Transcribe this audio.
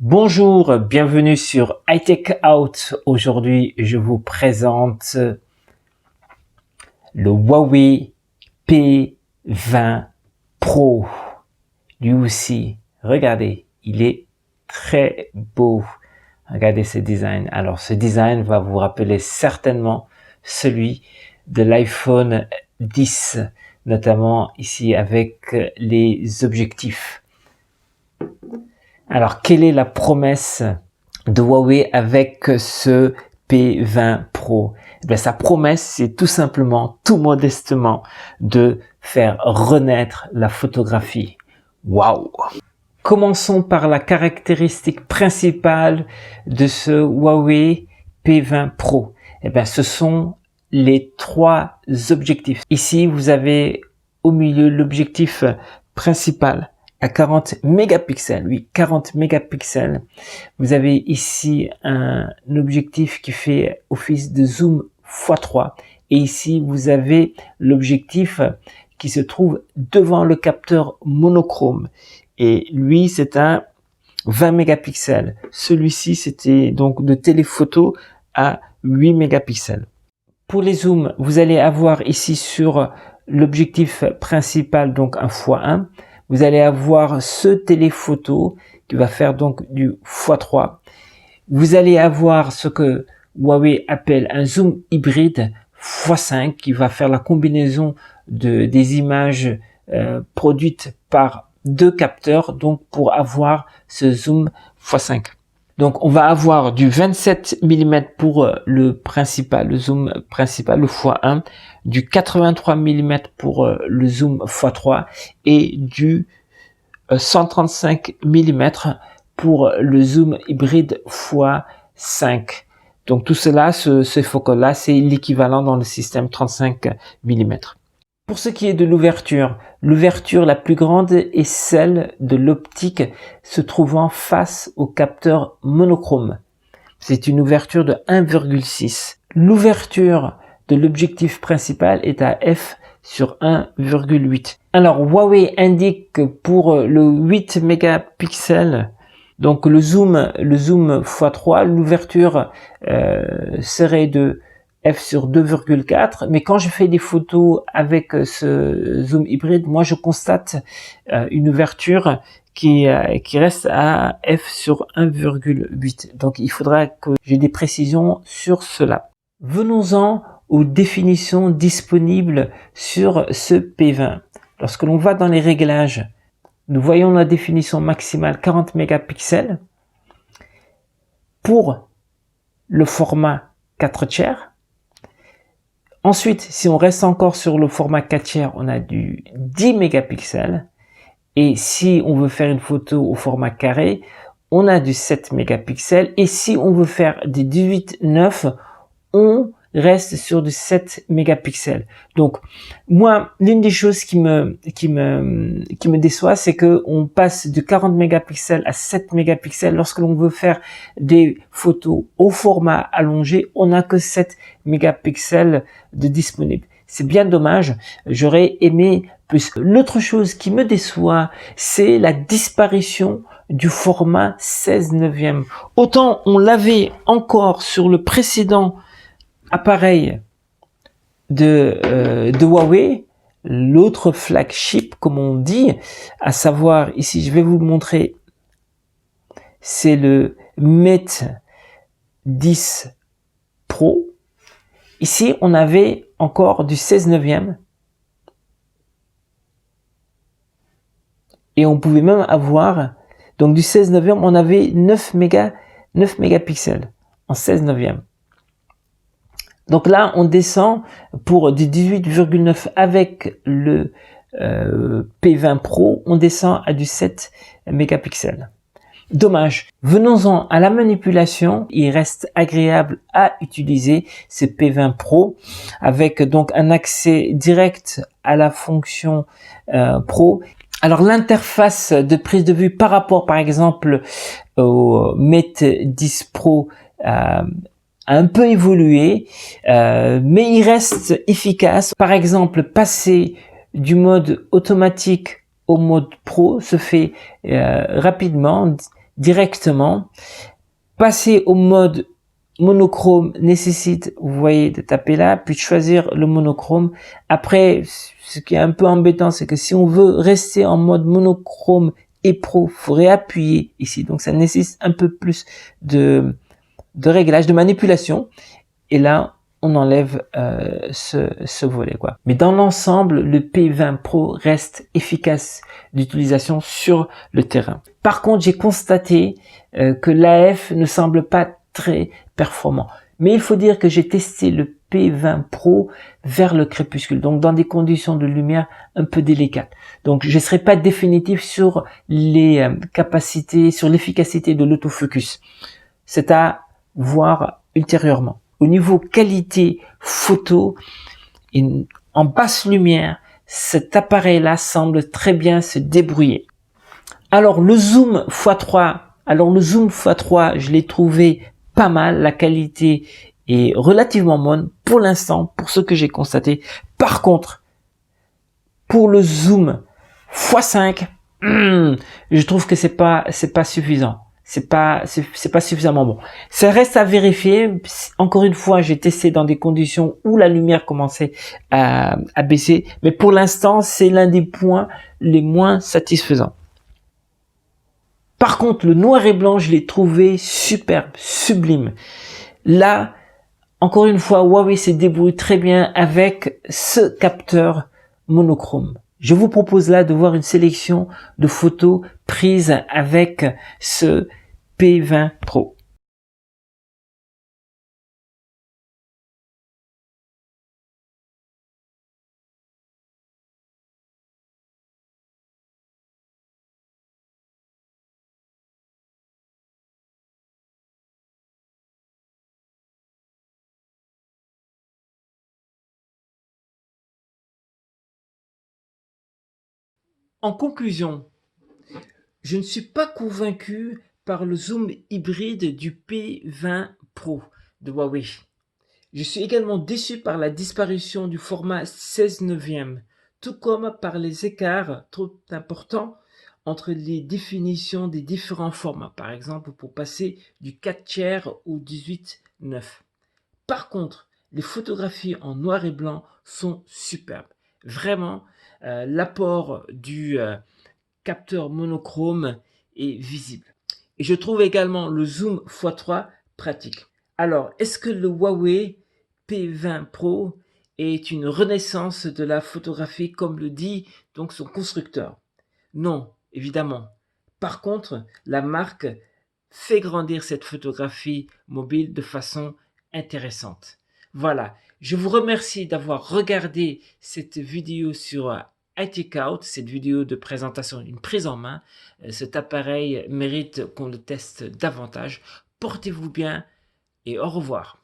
Bonjour, bienvenue sur iTech Out. Aujourd'hui, je vous présente le Huawei P20 Pro. Lui aussi, regardez, il est très beau. Regardez ce design. Alors, ce design va vous rappeler certainement celui de l'iPhone 10, notamment ici avec les objectifs. Alors, quelle est la promesse de Huawei avec ce P20 Pro? Eh bien, sa promesse, c'est tout simplement, tout modestement, de faire renaître la photographie. Waouh! Commençons par la caractéristique principale de ce Huawei P20 Pro. Eh bien, ce sont les trois objectifs. Ici, vous avez au milieu l'objectif principal à 40 mégapixels. Oui, 40 mégapixels. Vous avez ici un objectif qui fait office de zoom x3. Et ici, vous avez l'objectif qui se trouve devant le capteur monochrome. Et lui, c'est un 20 mégapixels. Celui-ci, c'était donc de téléphoto à 8 mégapixels. Pour les zooms, vous allez avoir ici sur l'objectif principal, donc un x1. Vous allez avoir ce téléphoto qui va faire donc du x3. Vous allez avoir ce que Huawei appelle un zoom hybride x5 qui va faire la combinaison des images produites par deux capteurs, donc pour avoir ce zoom x5. Donc on va avoir du 27 mm pour le principal, le zoom principal, le x1, du 83 mm pour le zoom x3 et du 135 mm pour le zoom hybride x5. Donc tout cela, ce focus-là, c'est l'équivalent dans le système 35 mm. Pour ce qui est de l'ouverture la plus grande est celle de l'optique se trouvant face au capteur monochrome. C'est une ouverture de 1,6. L'ouverture de l'objectif principal est à f sur 1,8. Alors Huawei indique que pour le 8 mégapixels, donc le zoom x3, l'ouverture serait de f sur 2,4, mais quand je fais des photos avec ce zoom hybride, moi je constate une ouverture qui reste à f sur 1,8. Donc il faudra que j'ai des précisions sur cela. Venons-en aux définitions disponibles sur ce P20. Lorsque l'on va dans les réglages, nous voyons la définition maximale 40 mégapixels pour le format 4/3. Ensuite, si on reste encore sur le format 4/3, on a du 10 mégapixels. Et si on veut faire une photo au format carré, on a du 7 mégapixels. Et si on veut faire du 18:9, on reste sur du 7 mégapixels. Donc, moi, l'une des choses qui me déçoit, c'est que on passe de 40 mégapixels à 7 mégapixels. Lorsque l'on veut faire des photos au format allongé, on n'a que 7 mégapixels de disponible. C'est bien dommage. J'aurais aimé plus. L'autre chose qui me déçoit, c'est la disparition du format 16/9. Autant on l'avait encore sur le précédent appareil de Huawei, l'autre flagship comme on dit, à savoir ici je vais vous le montrer, c'est le Mate 10 Pro. Ici on avait encore du 16/9 et on pouvait même avoir donc du 16/9, on avait 9 mégapixels en 16/9. Donc là, on descend pour du 18,9 avec le P20 Pro, on descend à du 7 mégapixels. Dommage. Venons-en à la manipulation. Il reste agréable à utiliser ce P20 Pro avec donc un accès direct à la fonction Pro. Alors l'interface de prise de vue par rapport par exemple au Mate 10 Pro a un peu évolué, mais il reste efficace. Par exemple, passer du mode automatique au mode pro se fait rapidement, directement. Passer au mode monochrome nécessite, vous voyez, de taper là, puis de choisir le monochrome. Après, ce qui est un peu embêtant, c'est que si on veut rester en mode monochrome et pro, il faudrait appuyer ici. Donc ça nécessite un peu plus de réglage, de manipulation. Et là, on enlève ce volet, quoi. Mais dans l'ensemble, le P20 Pro reste efficace d'utilisation sur le terrain. Par contre, j'ai constaté que l'AF ne semble pas très performant. Mais il faut dire que j'ai testé le P20 Pro vers le crépuscule, donc dans des conditions de lumière un peu délicates. Donc je ne serai pas définitif sur les capacités, sur l'efficacité de l'autofocus. C'est à voir ultérieurement. Au niveau qualité photo, en basse lumière, cet appareil-là semble très bien se débrouiller. Alors le zoom x3, je l'ai trouvé pas mal. La qualité est relativement bonne pour l'instant, pour ce que j'ai constaté. Par contre, pour le zoom x5, je trouve que c'est pas suffisant. C'est pas suffisamment bon. Ça reste à vérifier. Encore une fois, j'ai testé dans des conditions où la lumière commençait à baisser. Mais pour l'instant, c'est l'un des points les moins satisfaisants. Par contre, le noir et blanc, je l'ai trouvé superbe, sublime. Là, encore une fois, Huawei se débrouille très bien avec ce capteur monochrome. Je vous propose là de voir une sélection de photos prises avec ce P20 Pro. En conclusion, je ne suis pas convaincu par le zoom hybride du P20 Pro de Huawei. Je suis également déçu par la disparition du format 16 neuvième, tout comme par les écarts trop importants entre les définitions des différents formats, par exemple pour passer du 4 tiers au 18:9. Par contre, les photographies en noir et blanc sont superbes. Vraiment, l'apport du capteur monochrome est visible. Et je trouve également le zoom x3 pratique. Alors, est-ce que le Huawei P20 Pro est une renaissance de la photographie comme le dit donc son constructeur? Non, évidemment. Par contre, la marque fait grandir cette photographie mobile de façon intéressante. Voilà, je vous remercie d'avoir regardé cette vidéo sur iTakeOut, cette vidéo de présentation, une prise en main. Cet appareil mérite qu'on le teste davantage. Portez-vous bien et au revoir.